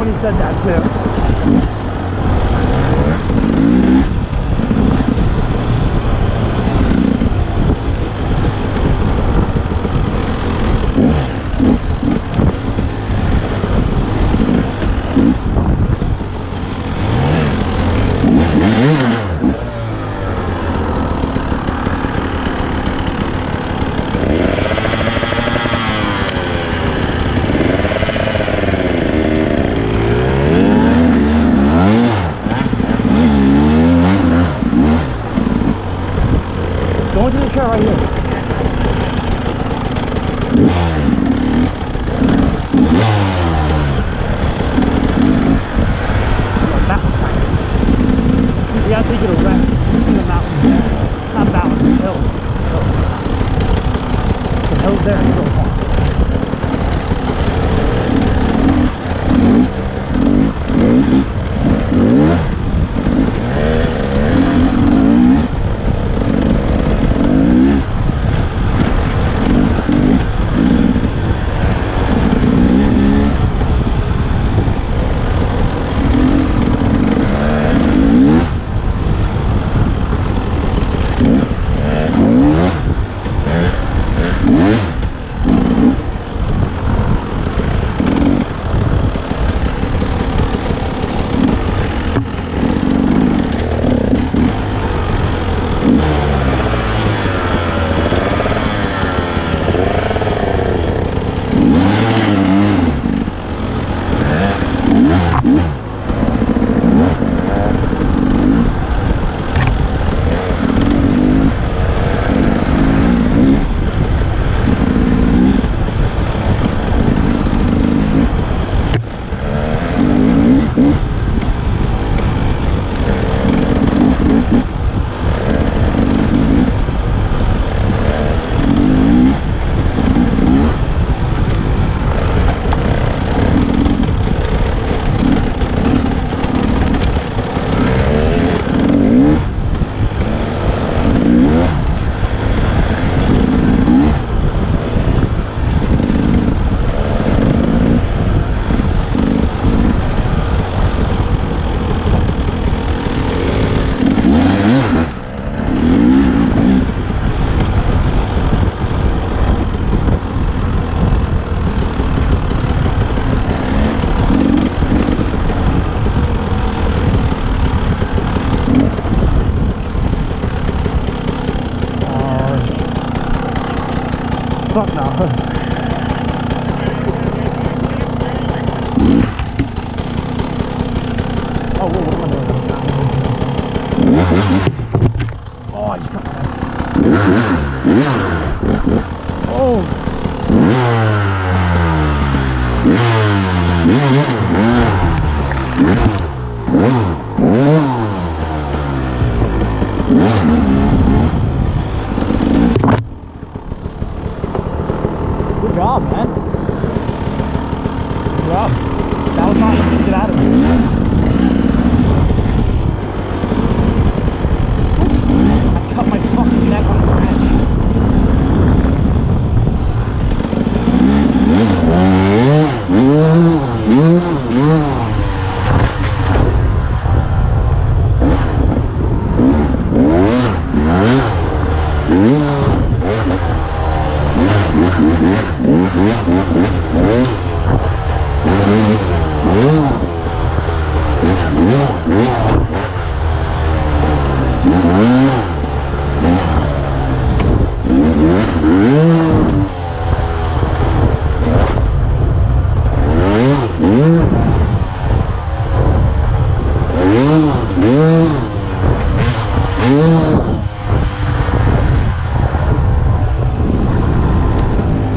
when he said that too. Go into the chair right here. You gotta take it a rest in the mountains. Not mountains, the hills. The hills there are so far. Fuck no. Oh, whoa, what am I doing? Oh, I just got that. Oh. Good job, man. Good job. That was not easy to get out of here. I cut my fucking neck on the branch.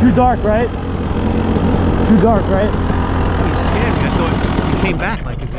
Too dark, right? Too dark, right? You scared me. I thought you came back like, is